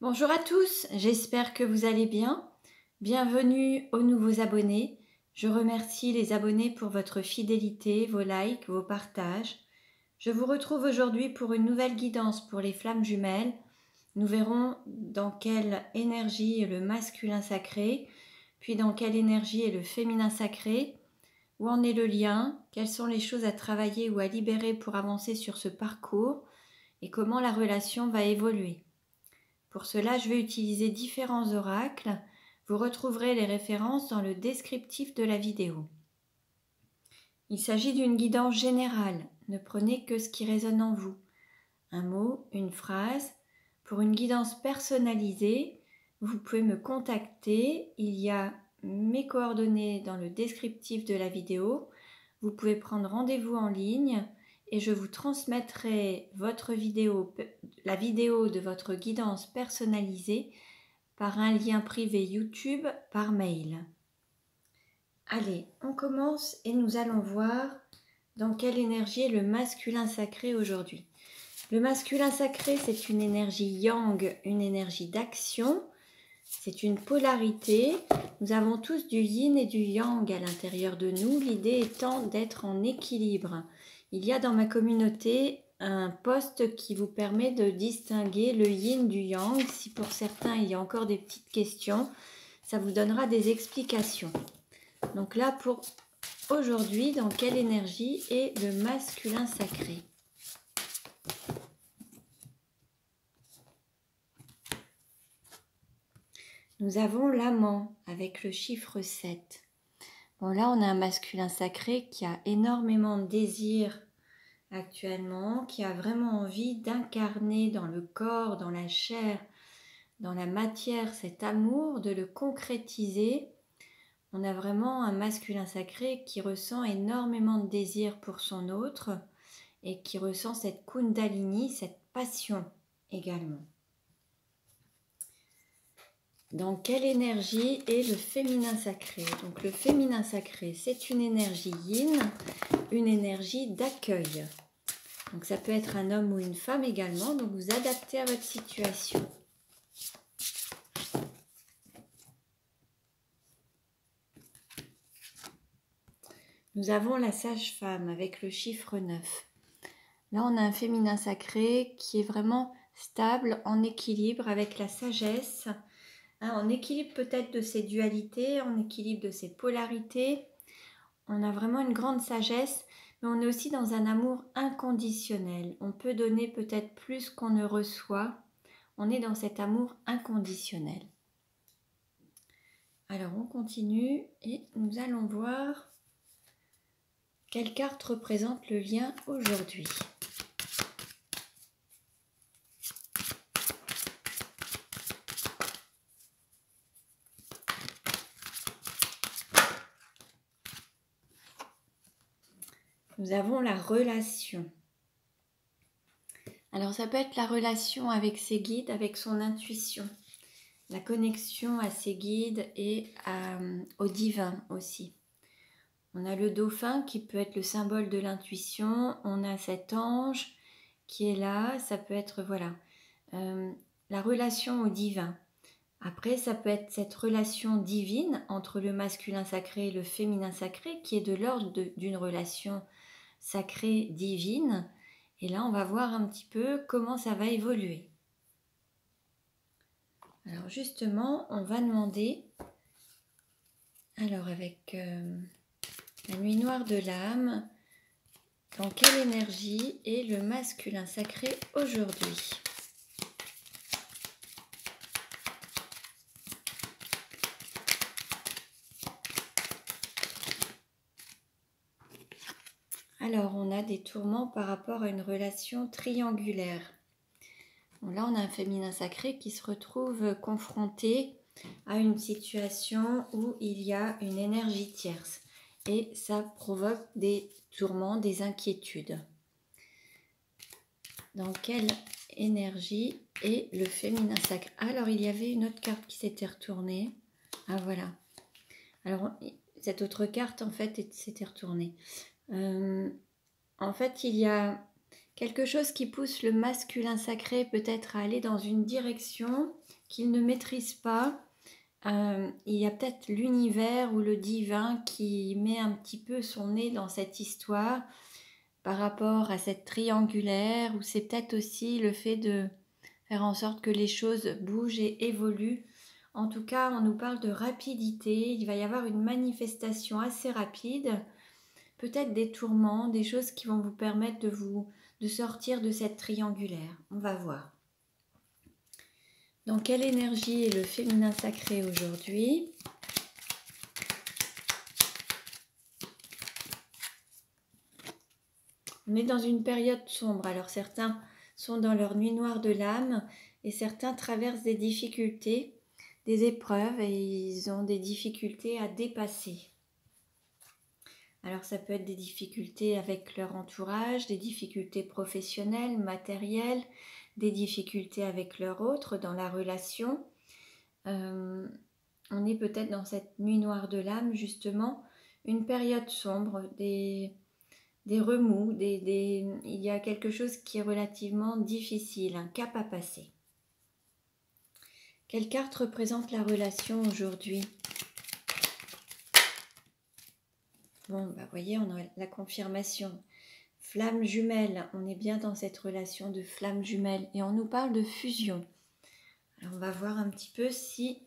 Bonjour à tous, j'espère que vous allez bien. Bienvenue aux nouveaux abonnés. Je remercie les abonnés pour votre fidélité, vos likes, vos partages. Je vous retrouve aujourd'hui pour une nouvelle guidance pour les flammes jumelles. Nous verrons dans quelle énergie est le masculin sacré, puis dans quelle énergie est le féminin sacré, où en est le lien, quelles sont les choses à travailler ou à libérer pour avancer sur ce parcours et comment la relation va évoluer. Pour cela, je vais utiliser différents oracles. Vous retrouverez les références dans le descriptif de la vidéo. Il s'agit d'une guidance générale. Ne prenez que ce qui résonne en vous. Un mot, une phrase. Pour une guidance personnalisée, vous pouvez me contacter. Il y a mes coordonnées dans le descriptif de la vidéo. Vous pouvez prendre rendez-vous en ligne et je vous transmettrai la vidéo de votre guidance personnalisée par un lien privé YouTube par mail. Allez, on commence et nous allons voir dans quelle énergie est le masculin sacré aujourd'hui. Le masculin sacré, c'est une énergie yang, une énergie d'action. C'est une polarité. Nous avons tous du yin et du yang à l'intérieur de nous, l'idée étant d'être en équilibre. Il y a dans ma communauté un post qui vous permet de distinguer le yin du yang. Si pour certains il y a encore des petites questions, ça vous donnera des explications. Donc là, pour aujourd'hui, dans quelle énergie est le masculin sacré ? Nous avons l'amant avec le chiffre 7. Bon, là, on a un masculin sacré qui a énormément de désir actuellement, qui a vraiment envie d'incarner dans le corps, dans la chair, dans la matière, cet amour, de le concrétiser. On a vraiment un masculin sacré qui ressent énormément de désir pour son autre et qui ressent cette kundalini, cette passion également. Dans quelle énergie est le féminin sacré ? Donc le féminin sacré, c'est une énergie yin, une énergie d'accueil. Donc ça peut être un homme ou une femme également, donc vous adaptez à votre situation. Nous avons la sage-femme avec le chiffre 9. Là, on a un féminin sacré qui est vraiment stable, en équilibre avec la sagesse, en équilibre peut-être de ses dualités, en équilibre de ses polarités. On a vraiment une grande sagesse, mais on est aussi dans un amour inconditionnel. On peut donner peut-être plus qu'on ne reçoit. On est dans cet amour inconditionnel. Alors on continue et nous allons voir quelle carte représente le lien aujourd'hui. Nous avons la relation. Alors ça peut être la relation avec ses guides, avec son intuition, la connexion à ses guides et au divin aussi. On a le dauphin qui peut être le symbole de l'intuition, on a cet ange qui est là, ça peut être la relation au divin. Après, ça peut être cette relation divine entre le masculin sacré et le féminin sacré qui est de l'ordre d'une relation sacrée divine. Et là, on va voir un petit peu comment ça va évoluer. Alors justement, on va demander, alors avec la nuit noire de l'âme, dans quelle énergie est le masculin sacré aujourd'hui ? Alors, on a des tourments par rapport à une relation triangulaire. Bon, là, on a un féminin sacré qui se retrouve confronté à une situation où il y a une énergie tierce. Et ça provoque des tourments, des inquiétudes. Dans quelle énergie est le féminin sacré ? Alors, il y avait une autre carte qui s'était retournée. Ah, voilà. Alors, cette autre carte, en fait, s'était retournée. En fait, il y a Quelque chose qui pousse le masculin sacré peut-être à aller dans une direction qu'il ne maîtrise pas. Il y a peut-être l'univers ou le divin qui met un petit peu son nez dans cette histoire par rapport à cette triangulaire, ou c'est peut-être aussi le fait de faire en sorte que les choses bougent et évoluent. En tout cas, on nous parle de rapidité, il va y avoir une manifestation assez rapide, peut-être des tourments, des choses qui vont vous permettre de sortir de cette triangulaire. On va voir. Dans quelle énergie est le féminin sacré aujourd'hui? On est dans une période sombre, alors certains sont dans leur nuit noire de l'âme et certains traversent des difficultés, des épreuves et ils ont des difficultés à dépasser. Alors ça peut être des difficultés avec leur entourage, des difficultés professionnelles, matérielles, des difficultés avec leur autre dans la relation. On est peut-être dans cette nuit noire de l'âme, justement, une période sombre, des remous, il y a quelque chose qui est relativement difficile, un cap à passer. Quelle carte représente la relation aujourd'hui? Bon, bah voyez, on a la confirmation. Flamme jumelle, on est bien dans cette relation de flamme jumelle et on nous parle de fusion. Alors on va voir un petit peu si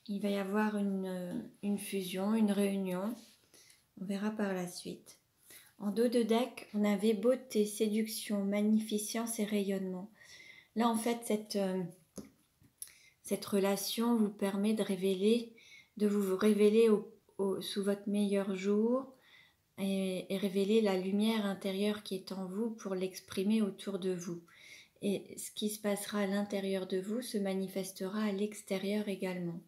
il va y avoir une fusion, une réunion. On verra par la suite. En dos de deck, on avait beauté, séduction, magnificence et rayonnement. Là, en fait, cette relation vous permet de vous révéler sous votre meilleur jour et révéler la lumière intérieure qui est en vous pour l'exprimer autour de vous. Et ce qui se passera à l'intérieur de vous se manifestera à l'extérieur également.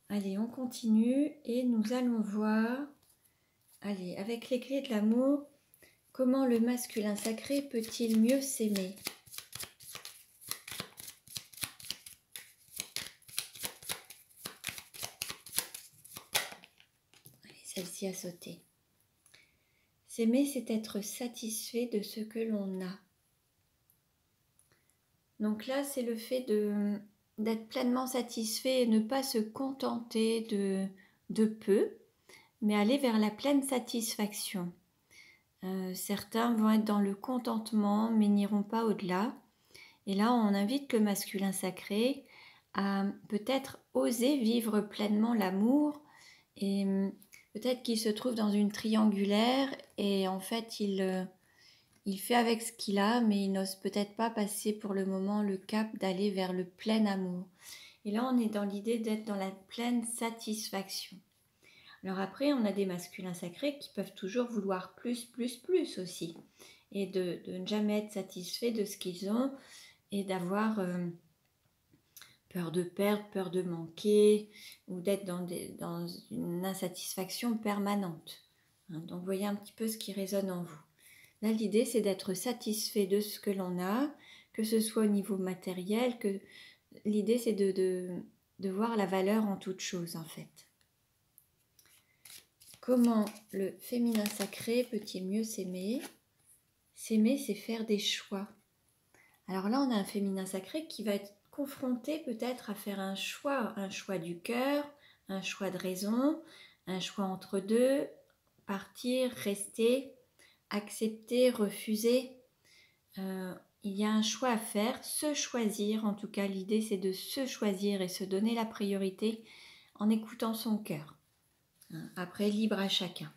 Allez, on continue et nous allons voir, allez, avec les clés de l'amour, comment le masculin sacré peut-il mieux s'aimer? Allez, celle-ci a sauté. S'aimer, c'est être satisfait de ce que l'on a. Donc là, c'est le fait d'être pleinement satisfait et ne pas se contenter de peu, mais aller vers la pleine satisfaction. Certains vont être dans le contentement, mais n'iront pas au-delà. Et là, on invite le masculin sacré à peut-être oser vivre pleinement l'amour. Et peut-être qu'il se trouve dans une triangulaire et en fait, il fait avec ce qu'il a, mais il n'ose peut-être pas passer pour le moment le cap d'aller vers le plein amour. Et là, on est dans l'idée d'être dans la pleine satisfaction. Alors après, on a des masculins sacrés qui peuvent toujours vouloir plus aussi. Et de ne jamais être satisfait de ce qu'ils ont et d'avoir peur de perdre, peur de manquer ou d'être dans une insatisfaction permanente. Donc, vous voyez un petit peu ce qui résonne en vous. Là, l'idée, c'est d'être satisfait de ce que l'on a, que ce soit au niveau matériel, que l'idée, c'est de voir la valeur en toute chose, en fait. Comment le féminin sacré peut-il mieux s'aimer? S'aimer, c'est faire des choix. Alors là, on a un féminin sacré qui va être confronté peut-être à faire un choix du cœur, un choix de raison, un choix entre deux, partir, rester, accepter, refuser. Il y a un choix à faire, se choisir. En tout cas, l'idée, c'est de se choisir et se donner la priorité en écoutant son cœur. Après, libre à chacun.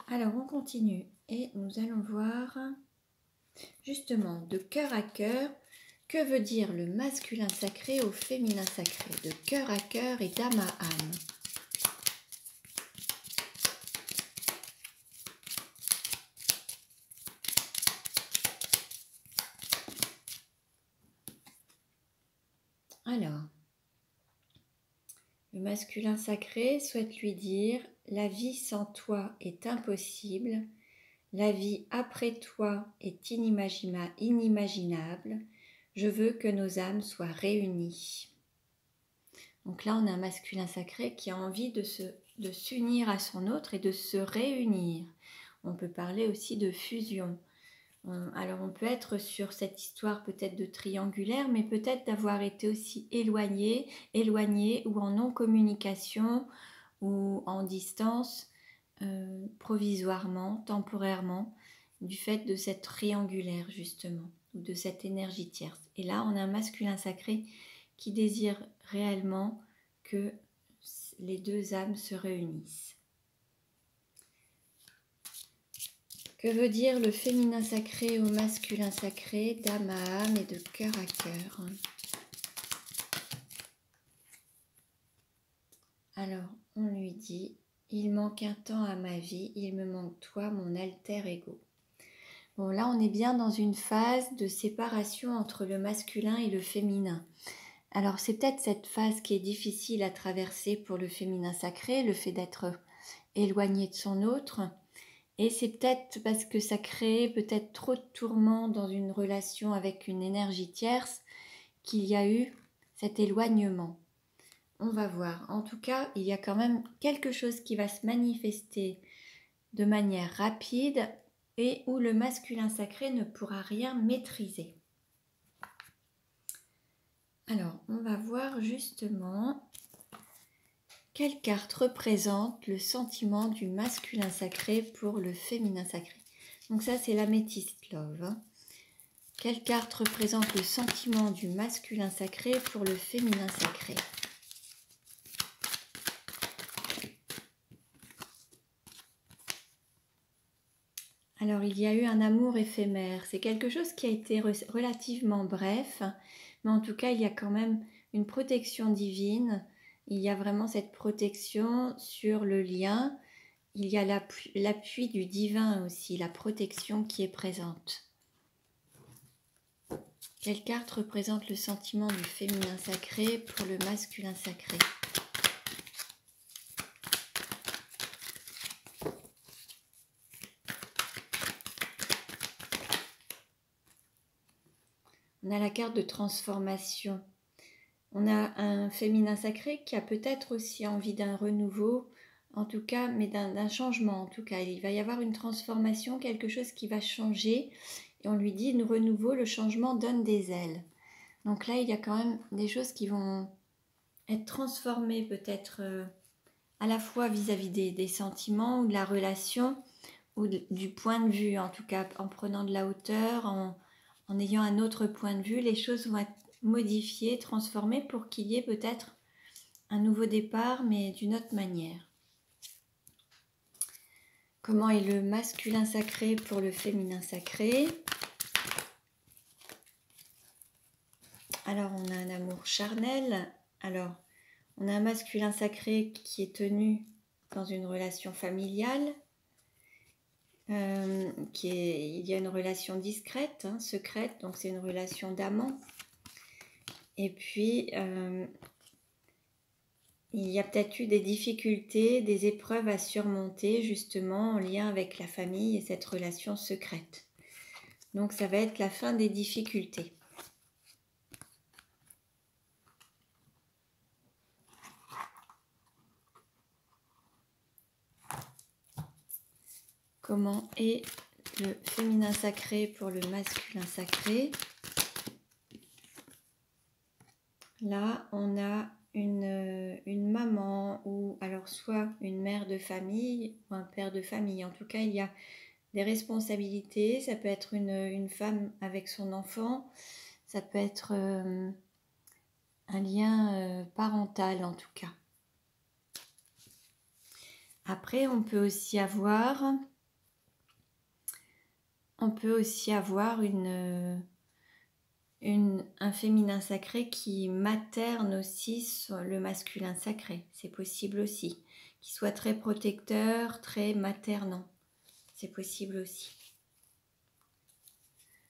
Alors, on continue et nous allons voir justement de cœur à cœur, que veut dire le masculin sacré au féminin sacré, de cœur à cœur et d'âme à âme. Alors, le masculin sacré souhaite lui dire « La vie sans toi est impossible, la vie après toi est inimaginable, je veux que nos âmes soient réunies. » Donc là, on a un masculin sacré qui a envie de s'unir à son autre et de se réunir. On peut parler aussi de fusion. Alors on peut être sur cette histoire peut-être de triangulaire, mais peut-être d'avoir été aussi éloigné ou en non-communication ou en distance provisoirement, temporairement, du fait de cette triangulaire justement, ou de cette énergie tierce. Et là on a un masculin sacré qui désire réellement que les deux âmes se réunissent. Que veut dire le féminin sacré au masculin sacré, d'âme à âme et de cœur à cœur? Alors, on lui dit, il manque un temps à ma vie, il me manque toi, mon alter ego. Bon, là, on est bien dans une phase de séparation entre le masculin et le féminin. Alors, c'est peut-être cette phase qui est difficile à traverser pour le féminin sacré, le fait d'être éloigné de son autre. Et c'est peut-être parce que ça crée peut-être trop de tourments dans une relation avec une énergie tierce qu'il y a eu cet éloignement. On va voir. En tout cas, il y a quand même quelque chose qui va se manifester de manière rapide et où le masculin sacré ne pourra rien maîtriser. Alors, on va voir justement quelle carte représente le sentiment du masculin sacré pour le féminin sacré. Donc ça, c'est l'améthyste love. Quelle carte représente le sentiment du masculin sacré pour le féminin sacré? Alors, il y a eu un amour éphémère. C'est quelque chose qui a été relativement bref, mais en tout cas, il y a quand même une protection divine. Il y a vraiment cette protection sur le lien. Il y a l'appui du divin aussi, la protection qui est présente. Quelle carte représente le sentiment du féminin sacré pour le masculin sacré? On a la carte de transformation. On a un féminin sacré qui a peut-être aussi envie d'un renouveau, en tout cas, mais d'un changement en tout cas. Il va y avoir une transformation, quelque chose qui va changer. Et on lui dit, le renouveau, le changement donne des ailes. Donc là, il y a quand même des choses qui vont être transformées peut-être à la fois vis-à-vis des sentiments ou de la relation ou du point de vue, en tout cas en prenant de la hauteur, en ayant un autre point de vue, les choses vont être modifiées, transformées pour qu'il y ait peut-être un nouveau départ, mais d'une autre manière. Comment est le masculin sacré pour le féminin sacré? Alors, on a un amour charnel. Alors, on a un masculin sacré qui est tenu dans une relation familiale. Il y a une relation discrète, secrète, donc c'est une relation d'amant. Et puis, il y a peut-être eu des difficultés, des épreuves à surmonter justement en lien avec la famille et cette relation secrète. Donc ça va être la fin des difficultés. Comment est le féminin sacré pour le masculin sacré? Là, on a une maman ou alors soit une mère de famille ou un père de famille. En tout cas, il y a des responsabilités. Ça peut être une femme avec son enfant. Ça peut être un lien parental en tout cas. Après, on peut aussi avoir un féminin sacré qui materne aussi sur le masculin sacré. C'est possible aussi. Qui soit très protecteur, très maternant. C'est possible aussi.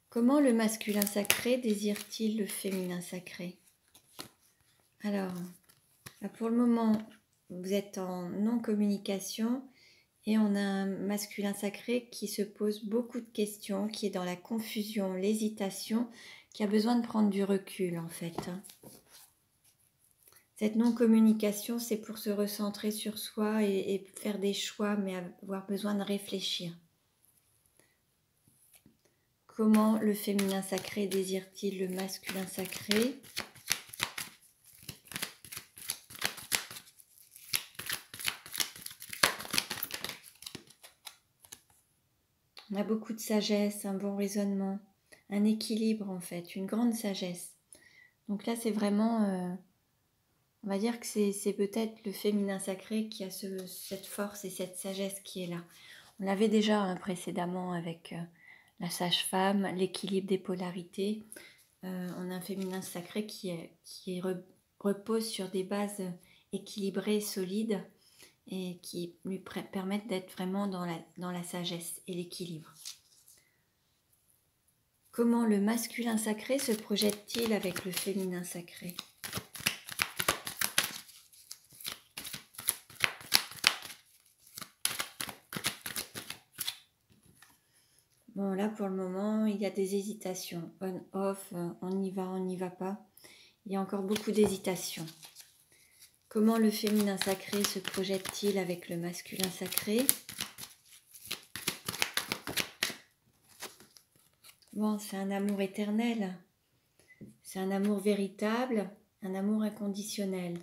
Comment le masculin sacré désire-t-il le féminin sacré? Alors, pour le moment, vous êtes en non-communication et on a un masculin sacré qui se pose beaucoup de questions, qui est dans la confusion, l'hésitation, qui a besoin de prendre du recul en fait. Cette non-communication, c'est pour se recentrer sur soi et faire des choix, mais avoir besoin de réfléchir. Comment le féminin sacré désire-t-il le masculin sacré? On a beaucoup de sagesse, un bon raisonnement, un équilibre en fait, une grande sagesse. Donc là, c'est vraiment, on va dire que c'est peut-être le féminin sacré qui a cette force et cette sagesse qui est là. On l'avait déjà précédemment avec la sage-femme, l'équilibre des polarités. On a un féminin sacré qui repose sur des bases équilibrées, solides, et qui lui permettent d'être vraiment dans la sagesse et l'équilibre. Comment le masculin sacré se projette-t-il avec le féminin sacré? Bon, là pour le moment, il y a des hésitations. On-off, on y va pas. Il y a encore beaucoup d'hésitations. Comment le féminin sacré se projette-t-il avec le masculin sacré? Bon, c'est un amour éternel. C'est un amour véritable, un amour inconditionnel.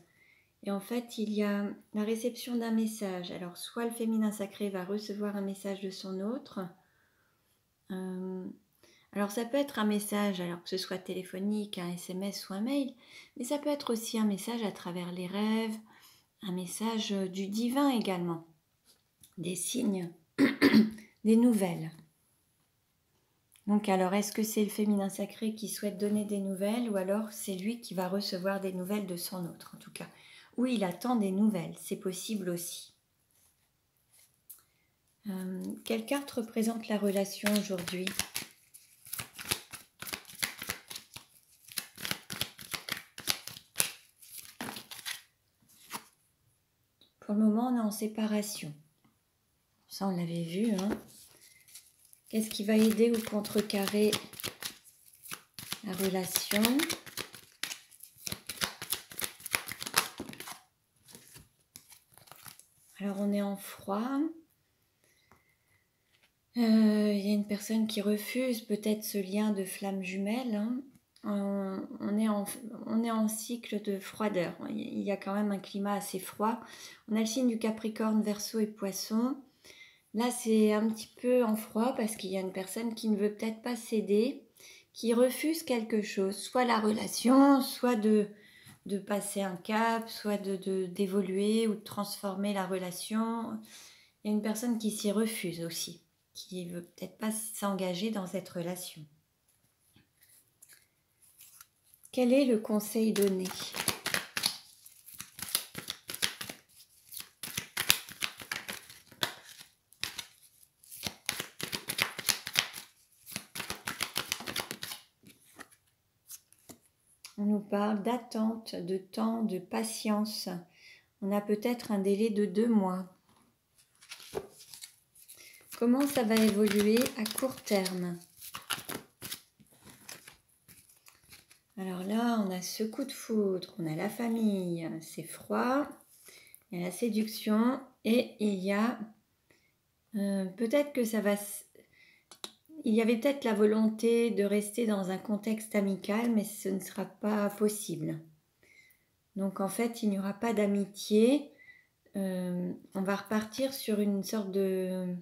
Et en fait, il y a la réception d'un message. Alors, soit le féminin sacré va recevoir un message de son autre. Alors, ça peut être un message, alors que ce soit téléphonique, un SMS ou un mail, mais ça peut être aussi un message à travers les rêves, un message du divin également, des signes, des nouvelles. Donc alors, est-ce que c'est le féminin sacré qui souhaite donner des nouvelles ou alors c'est lui qui va recevoir des nouvelles de son autre, en tout cas. Ou il attend des nouvelles, c'est possible aussi. Quelle carte représente la relation aujourd'hui? Pour le moment, on est en séparation. Ça, on l'avait vu, hein. Qu'est-ce qui va aider ou contrecarrer la relation? Alors, on est en froid. Il y a une personne qui refuse peut-être ce lien de flamme jumelle. Hein. On est en cycle de froideur. Il y a quand même un climat assez froid. On a le signe du Capricorne, Verseau et Poisson. Là, c'est un petit peu en froid parce qu'il y a une personne qui ne veut peut-être pas céder, qui refuse quelque chose, soit la relation, soit de passer un cap, soit d'évoluer ou de transformer la relation. Il y a une personne qui s'y refuse aussi, qui ne veut peut-être pas s'engager dans cette relation. Quel est le conseil donné ? On nous parle d'attente, de temps, de patience. On a peut-être un délai de 2 mois. Comment ça va évoluer à court terme ? Alors là, on a ce coup de foudre, on a la famille, c'est froid, il y a la séduction et il y a peut-être que ça va... Il y avait peut-être la volonté de rester dans un contexte amical, mais ce ne sera pas possible. Donc en fait, il n'y aura pas d'amitié. On va repartir sur une sorte de...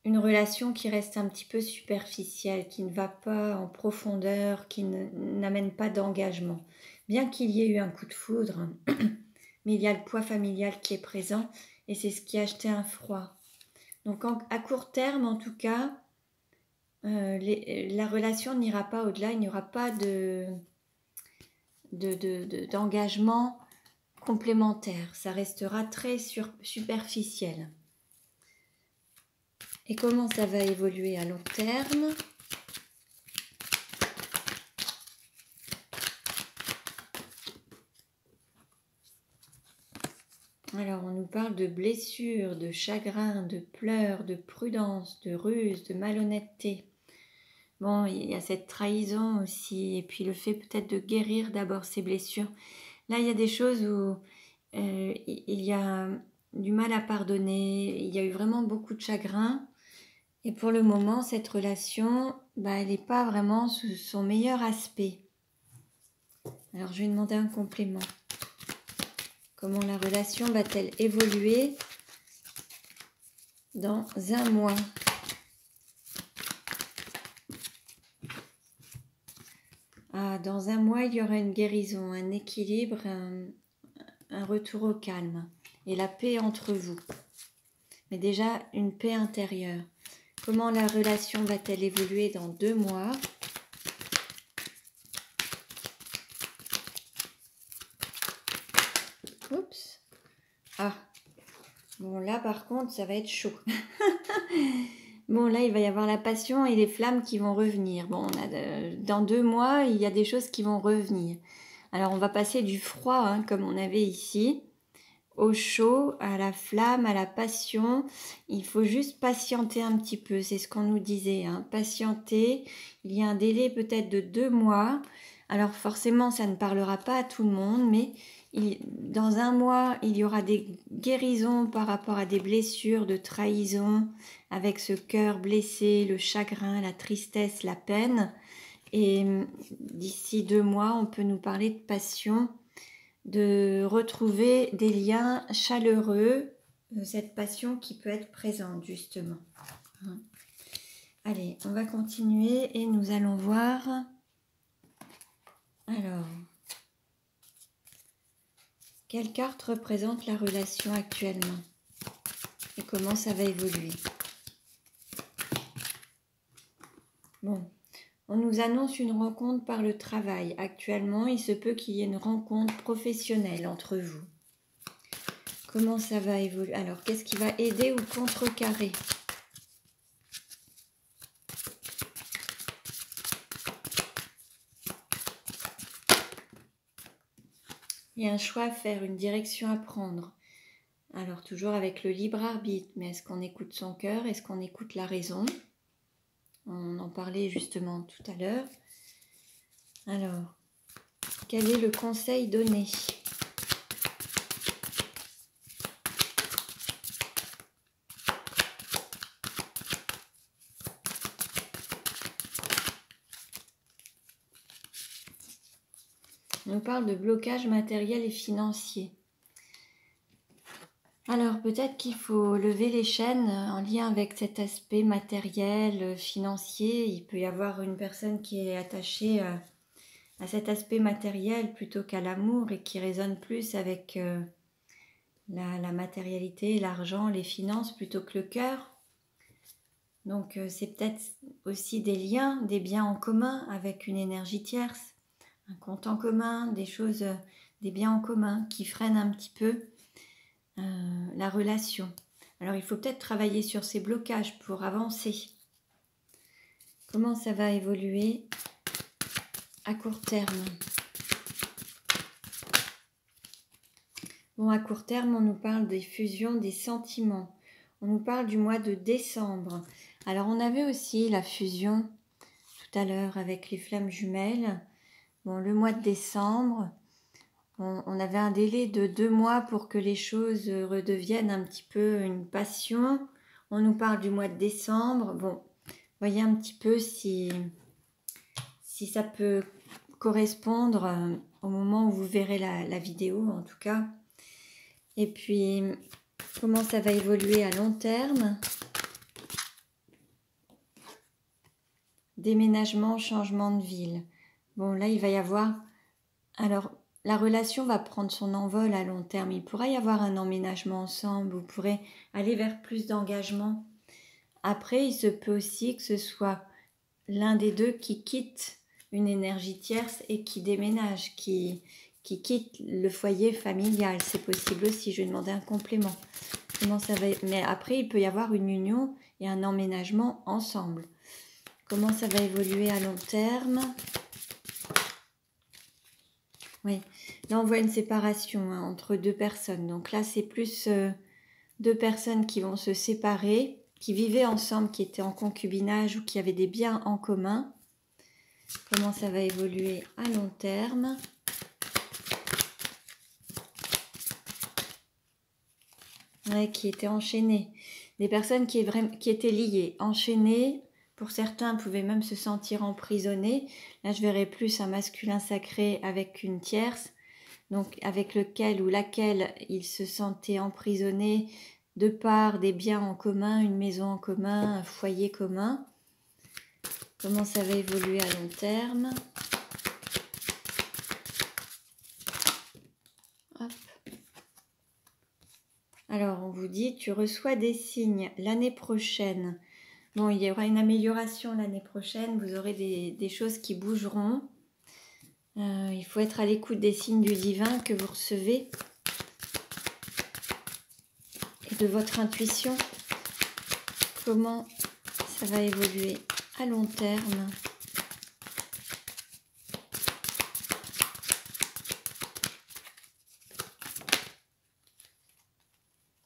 Une relation qui reste un petit peu superficielle, qui ne va pas en profondeur, qui n'amène pas d'engagement. Bien qu'il y ait eu un coup de foudre, mais il y a le poids familial qui est présent et c'est ce qui a acheté un froid. Donc à court terme, en tout cas, la relation n'ira pas au-delà, il n'y aura pas d'engagement complémentaire. Ça restera très superficiel. Et comment ça va évoluer à long terme ? Alors, on nous parle de blessures, de chagrin, de pleurs, de prudence, de ruse, de malhonnêteté. Bon, il y a cette trahison aussi, et puis le fait peut-être de guérir d'abord ces blessures. Là, il y a des choses où il y a du mal à pardonner, il y a eu vraiment beaucoup de chagrin, Et pour le moment, cette relation, elle n'est pas vraiment sous son meilleur aspect. Alors, je vais demander un complément. Comment la relation va-t-elle évoluer dans un mois? Dans un mois, il y aura une guérison, un équilibre, un retour au calme et la paix entre vous. Mais déjà, une paix intérieure. Comment la relation va-t-elle évoluer dans 2 mois? Oups. Bon, là, par contre, ça va être chaud. Bon, là, il va y avoir la passion et les flammes qui vont revenir. Bon, dans 2 mois, il y a des choses qui vont revenir. Alors, on va passer du froid, comme on avait ici, au chaud, à la flamme, à la passion. Il faut juste patienter un petit peu, c'est ce qu'on nous disait. Patienter, il y a un délai peut-être de 2 mois. Alors, forcément, ça ne parlera pas à tout le monde, mais dans un mois, il y aura des guérisons par rapport à des blessures de trahison, avec ce cœur blessé, le chagrin, la tristesse, la peine. Et d'ici 2 mois, on peut nous parler de passion, de retrouver des liens chaleureux, cette passion qui peut être présente justement. Allez, on va continuer et nous allons voir. Alors, quelle carte représente la relation actuellement et comment ça va évoluer? Bon, on nous annonce une rencontre par le travail. Actuellement, il se peut qu'il y ait une rencontre professionnelle entre vous. Comment ça va évoluer? Alors, qu'est-ce qui va aider ou contrecarrer? Il y a un choix à faire, une direction à prendre. Alors, toujours avec le libre arbitre, mais est-ce qu'on écoute son cœur? Est-ce qu'on écoute la raison? On en parlait justement tout à l'heure. Alors, quel est le conseil donné? On nous parle de blocage matériel et financier. Alors peut-être qu'il faut lever les chaînes en lien avec cet aspect matériel, financier. Il peut y avoir une personne qui est attachée à cet aspect matériel plutôt qu'à l'amour et qui résonne plus avec la matérialité, l'argent, les finances plutôt que le cœur. Donc c'est peut-être aussi des liens, des biens en commun avec une énergie tierce, un compte en commun, des choses, des biens en commun qui freinent un petit peu la relation. Alors il faut peut-être travailler sur ces blocages pour avancer. Comment ça va évoluer à court terme? Bon, à court terme, on nous parle des fusions des sentiments. On nous parle du mois de décembre. Alors on avait aussi la fusion tout à l'heure avec les flammes jumelles. Bon, le mois de décembre, on avait un délai de 2 mois pour que les choses redeviennent un petit peu une passion. On nous parle du mois de décembre. Bon, voyez un petit peu si ça peut correspondre au moment où vous verrez la vidéo en tout cas. Et puis, comment ça va évoluer à long terme? Déménagement, changement de ville. Bon, là, il va y avoir... Alors, la relation va prendre son envol à long terme. Il pourrait y avoir un emménagement ensemble. Vous pourrez aller vers plus d'engagement. Après, il se peut aussi que ce soit l'un des deux qui quitte une énergie tierce et qui déménage, qui quitte le foyer familial. C'est possible aussi. Je vais demander un complément. Comment ça va... Mais après, il peut y avoir une union et un emménagement ensemble. Comment ça va évoluer à long terme? Oui, là on voit une séparation entre 2 personnes. Donc là c'est plus 2 personnes qui vont se séparer, qui vivaient ensemble, qui étaient en concubinage ou qui avaient des biens en commun. Comment ça va évoluer à long terme? Ouais, qui étaient enchaînées. Des personnes qui étaient liées, enchaînées. Pour certains, pouvaient même se sentir emprisonnés. Là, je verrais plus un masculin sacré avec une tierce, donc avec lequel ou laquelle il se sentait emprisonné de par des biens en commun, une maison en commun, un foyer commun. Comment ça va évoluer à long terme? Hop. Alors, on vous dit, tu reçois des signes l'année prochaine. Bon, il y aura une amélioration l'année prochaine, vous aurez des choses qui bougeront. Il faut être à l'écoute des signes du divin que vous recevez et de votre intuition. Comment ça va évoluer à long terme?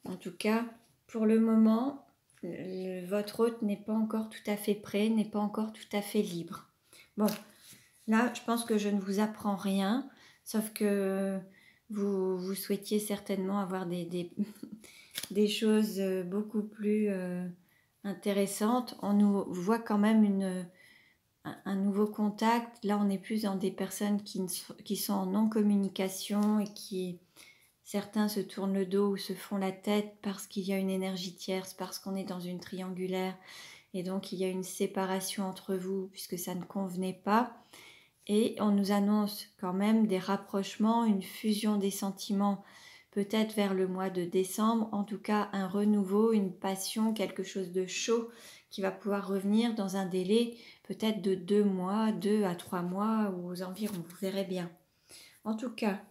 En tout cas, pour le moment, votre hôte n'est pas encore tout à fait prêt, n'est pas encore tout à fait libre. Bon, là, je pense que je ne vous apprends rien, sauf que vous souhaitiez certainement avoir des choses beaucoup plus intéressantes. On nous voit quand même un nouveau contact. Là, on est plus dans des personnes qui sont en non-communication et qui... Certains se tournent le dos ou se font la tête parce qu'il y a une énergie tierce, parce qu'on est dans une triangulaire et donc il y a une séparation entre vous puisque ça ne convenait pas. Et on nous annonce quand même des rapprochements, une fusion des sentiments peut-être vers le mois de décembre, en tout cas un renouveau, une passion, quelque chose de chaud qui va pouvoir revenir dans un délai peut-être de 2 mois, 2 à 3 mois ou aux environs, vous verrez bien. En tout cas,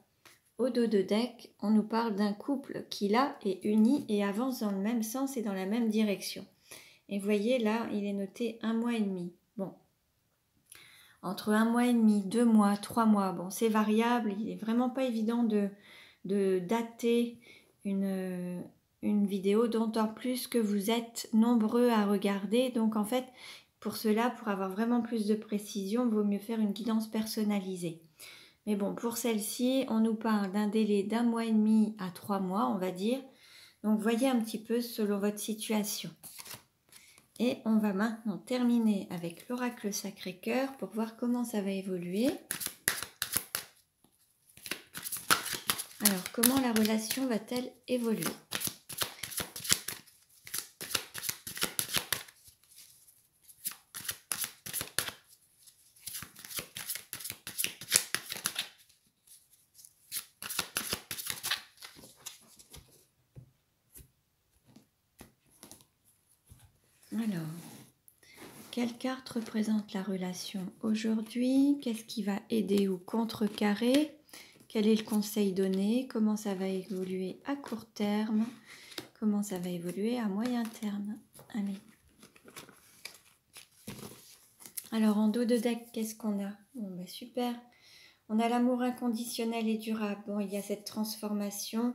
au dos de deck, on nous parle d'un couple qui là est uni et avance dans le même sens et dans la même direction. Et vous voyez là, il est noté 1 mois et demi. Bon, entre 1 mois et demi, 2 mois, 3 mois, bon c'est variable, il n'est vraiment pas évident de dater une vidéo, d'autant plus que vous êtes nombreux à regarder. Donc en fait, pour cela, pour avoir vraiment plus de précision, il vaut mieux faire une guidance personnalisée. Mais bon, pour celle-ci, on nous parle d'un délai d'1 mois et demi à 3 mois, on va dire. Donc, voyez un petit peu selon votre situation. Et on va maintenant terminer avec l'oracle Sacré-Cœur pour voir comment ça va évoluer. Alors, comment la relation va-t-elle évoluer ? Alors, quelle carte représente la relation aujourd'hui? Qu'est-ce qui va aider ou contrecarrer? Quel est le conseil donné? Comment ça va évoluer à court terme? Comment ça va évoluer à moyen terme? Allez. Alors, en dos de deck, qu'est-ce qu'on a? Bon, bah, super. On a l'amour inconditionnel et durable. Bon, il y a cette transformation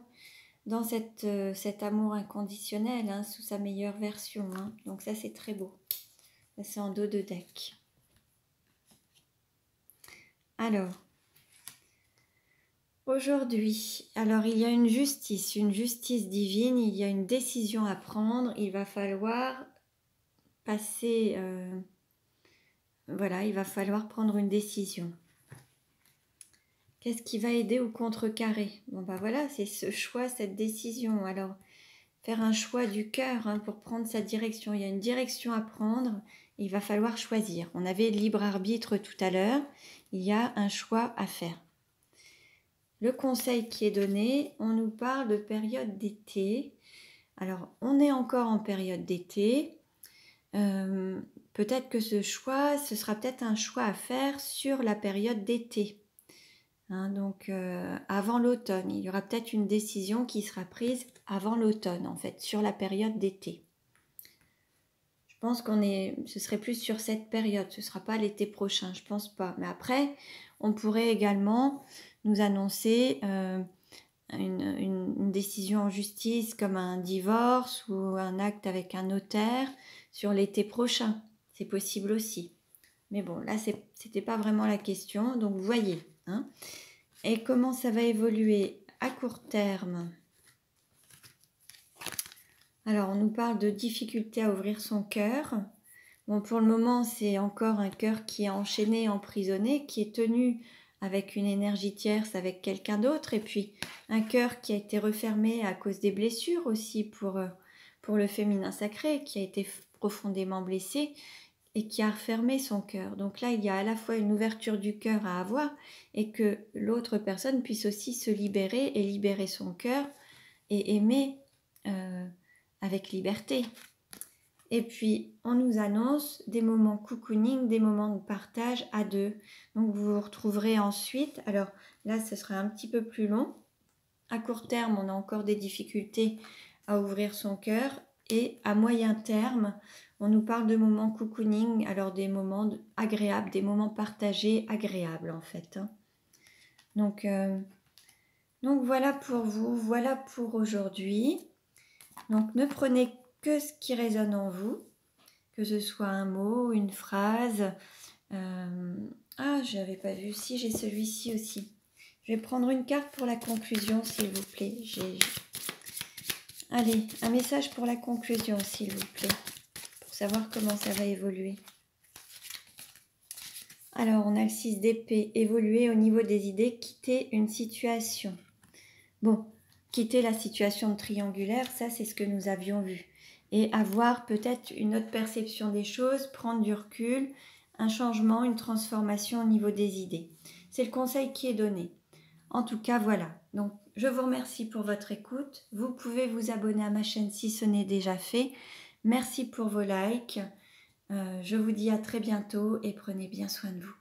dans cet amour inconditionnel, hein, sous sa meilleure version. Hein. Donc ça, c'est très beau. Ça, c'est en dos de deck. Alors, aujourd'hui, alors il y a une justice divine, il y a une décision à prendre. Il va falloir passer... voilà, il va falloir prendre une décision. Qu'est-ce qui va aider ou contrecarrer? Bon, bah voilà, c'est ce choix, cette décision. Alors, faire un choix du cœur hein, pour prendre sa direction. Il y a une direction à prendre, il va falloir choisir. On avait le libre arbitre tout à l'heure, il y a un choix à faire. Le conseil qui est donné, on nous parle de période d'été. Alors, on est encore en période d'été. Peut-être que ce choix, ce sera peut-être un choix à faire sur la période d'été. Hein, donc avant l'automne, il y aura peut-être une décision qui sera prise avant l'automne en fait, sur la période d'été. Je pense ce serait plus sur cette période, ce ne sera pas l'été prochain, je pense pas. Mais après, on pourrait également nous annoncer une décision en justice comme un divorce ou un acte avec un notaire sur l'été prochain. C'est possible aussi. Mais bon, là, c'était pas vraiment la question, donc vous voyez, hein. Et comment ça va évoluer à court terme? Alors, on nous parle de difficulté à ouvrir son cœur. Bon, pour le moment, c'est encore un cœur qui est enchaîné, emprisonné, qui est tenu avec une énergie tierce, avec quelqu'un d'autre, et puis un cœur qui a été refermé à cause des blessures aussi pour le féminin sacré, qui a été profondément blessé et qui a refermé son cœur. Donc là, il y a à la fois une ouverture du cœur à avoir et que l'autre personne puisse aussi se libérer et libérer son cœur et aimer avec liberté. Et puis, on nous annonce des moments cocooning, des moments de partage à deux. Donc, vous vous retrouverez ensuite. Alors là, ce sera un petit peu plus long. À court terme, on a encore des difficultés à ouvrir son cœur. Et à moyen terme, on nous parle de moments cocooning, alors des moments agréables, des moments partagés agréables en fait. Donc voilà pour vous, voilà pour aujourd'hui. Donc ne prenez que ce qui résonne en vous, que ce soit un mot, une phrase. Ah, je n'avais pas vu. Si, j'ai celui-ci aussi. Je vais prendre une carte pour la conclusion, s'il vous plaît. Allez, un message pour la conclusion, s'il vous plaît, pour savoir comment ça va évoluer. Alors, on a le 6 d'épée, évoluer au niveau des idées, quitter une situation. Bon, quitter la situation de triangulaire, ça c'est ce que nous avions vu. Et avoir peut-être une autre perception des choses, prendre du recul, un changement, une transformation au niveau des idées. C'est le conseil qui est donné. En tout cas, voilà. Donc, je vous remercie pour votre écoute. Vous pouvez vous abonner à ma chaîne si ce n'est déjà fait. Merci pour vos likes. Je vous dis à très bientôt et prenez bien soin de vous.